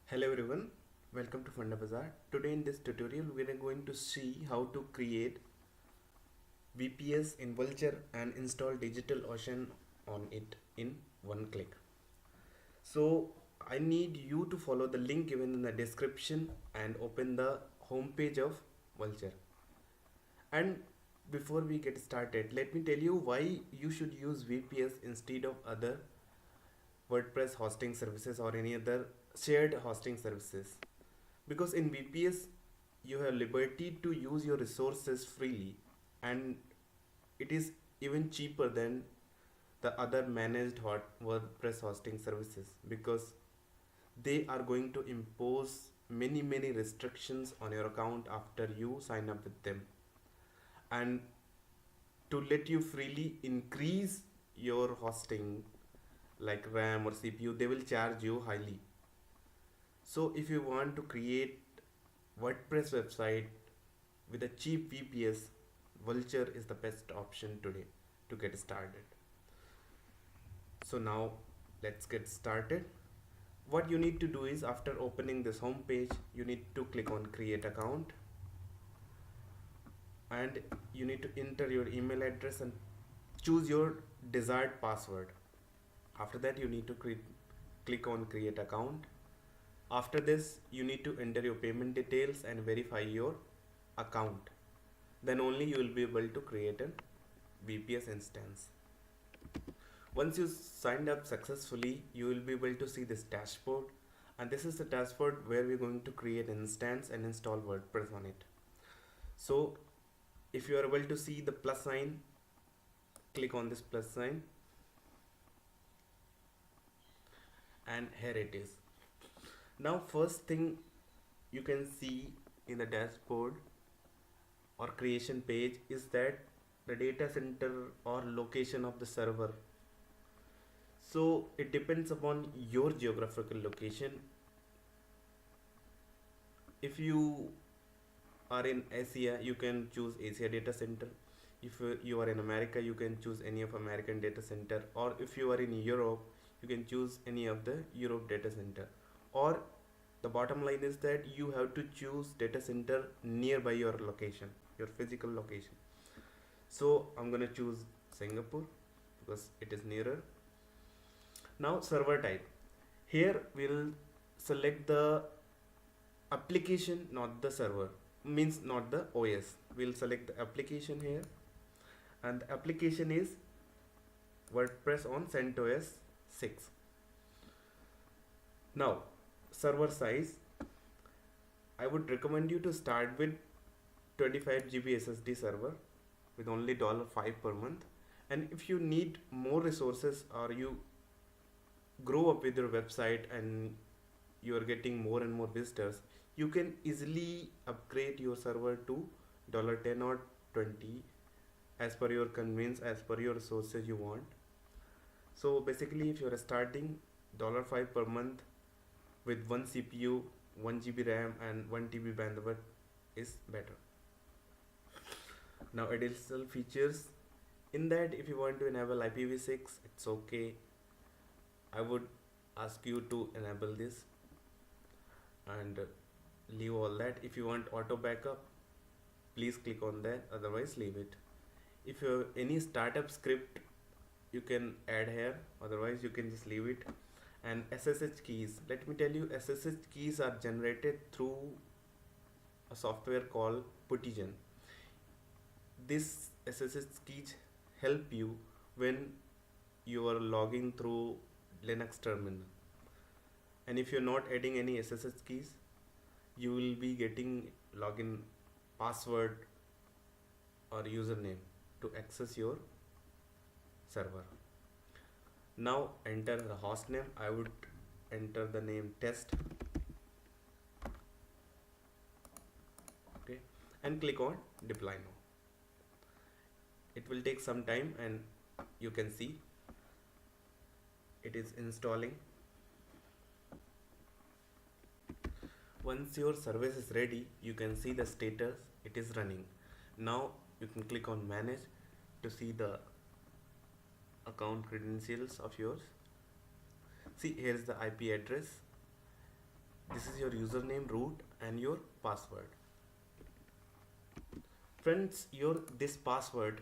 Hello everyone, welcome to Funda Bazaar. Today in this tutorial we are going to see how to create VPS in Vultr and install DigitalOcean on it in one click. So I need you to follow the link given in the description and open the home page of Vultr. And before we get started, let me tell you why you should use VPS instead of other WordPress hosting services or any other shared hosting services. Because in VPS you have liberty to use your resources freely, and it is even cheaper than the other managed WordPress hosting services, because they are going to impose many restrictions on your account after you sign up with them, and to let you freely increase your hosting like RAM or CPU, they will charge you highly. So if you want to create WordPress website with a cheap VPS, Vultr is the best option today to get started. So now let's get started. What you need to do is, after opening this home page, you need to click on create account, and you need to enter your email address and choose your desired password. After that you need to click on create account. After this you need to enter your payment details and verify your account. Then only you will be able to create a VPS instance. Once you signed up successfully, you will be able to see this dashboard, and this is the dashboard where we're going to create an instance and install WordPress on it. So if you are able to see the plus sign, click on this plus sign, and here it is. Now first thing you can see in the dashboard or creation page is that the data center or location of the server. So it depends upon your geographical location. If you are in Asia, you can choose Asia data center. If you are in America, you can choose any of American data center, or if you are in Europe, you can choose any of the Europe data center. Or the bottom line is that you have to choose data center nearby your location, your physical location. So I'm gonna choose Singapore because it is nearer. Now server type, here we'll select the application, not the server, means not the OS. We'll select the application here, and the application is WordPress on CentOS 6. Now server size, I would recommend you to start with 25 GB SSD server with only $5 per month. And if you need more resources, or you grow up with your website and you are getting more and more visitors, you can easily upgrade your server to $10 or 20 as per your convenience, as per your resources you want. So basically, if you are starting, $5 per month with 1 CPU, 1 GB RAM and 1 TB bandwidth is better. Now additional features, in that if you want to enable IPv6, it's okay. I would ask you to enable this and leave all that. If you want auto backup, please click on that, otherwise leave it. If you have any startup script, you can add here, otherwise you can just leave it. And SSH keys, let me tell you, SSH keys are generated through a software called Putigen. This SSH keys help you when you are logging through Linux terminal. And if you're not adding any SSH keys, you will be getting login password or username to access your server. Now enter the host name. I would enter the name test. Okay, and click on deploy now. It will take some time, and you can see it is installing. Once your service is ready, you can see the status, it is running. Now you can click on manage to see the account credentials of yours. See, here is the IP address, This is your username, root, and your password. Friends, your this password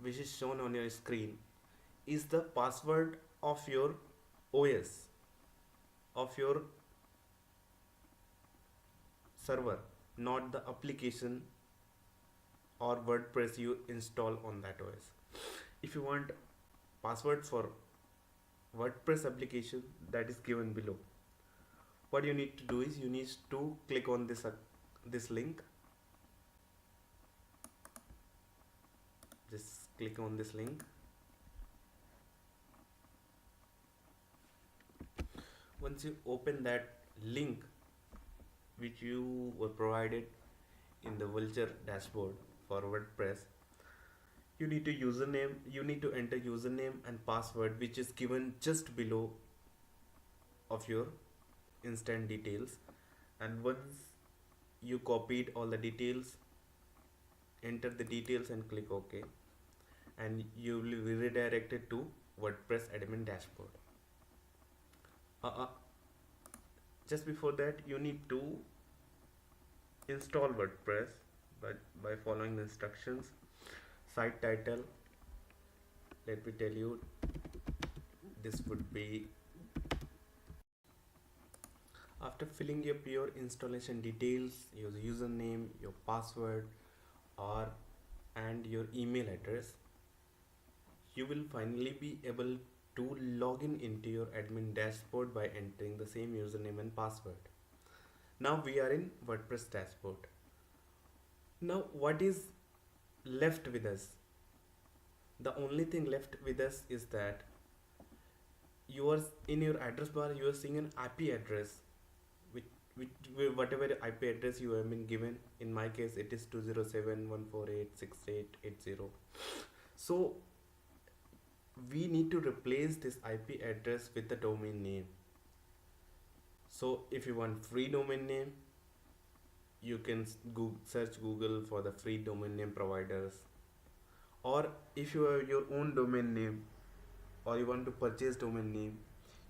which is shown on your screen is the password of your OS, of your server, not the application or WordPress you install on that OS. If you want password for WordPress application, that is given below. What you need to do is you need to click on this link. Just click on this link. Once you open that link which you were provided in the Vultr dashboard for WordPress, you need to enter username and password which is given just below of your instant details. And once you copied all the details, enter the details and click OK, and you will be redirected to WordPress admin dashboard. Just before that, you need to install WordPress by following the instructions. Site title, let me tell you, this would be, after filling up your installation details, your username, your password, and your email address, you will finally be able to log into your admin dashboard by entering the same username and password. Now we are in WordPress dashboard. Now what is left with us? The only thing left with us is that you are in your address bar, you are seeing an IP address, which whatever IP address you have been given. In my case, it is 207.148.6880. So we need to replace this IP address with the domain name. So if you want free domain name, you can search Google for the free domain name providers. Or if you have your own domain name or you want to purchase domain name,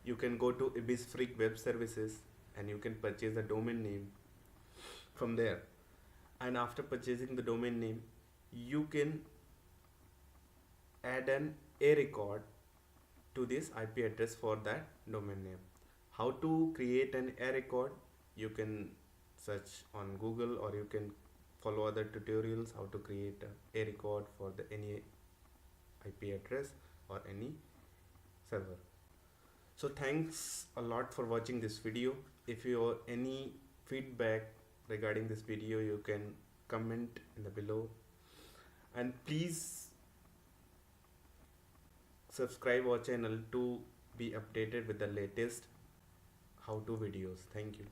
you can go to Ibis Free Web Services and you can purchase the domain name from there. And after purchasing the domain name, you can add an A record to this IP address for that domain name. How to create an A record? You can search on Google, or you can follow other tutorials how to create an A record for any IP address or any server. So thanks a lot for watching this video. If you have any feedback regarding this video, you can comment in the below, and please subscribe our channel to be updated with the latest how-to videos. Thank you.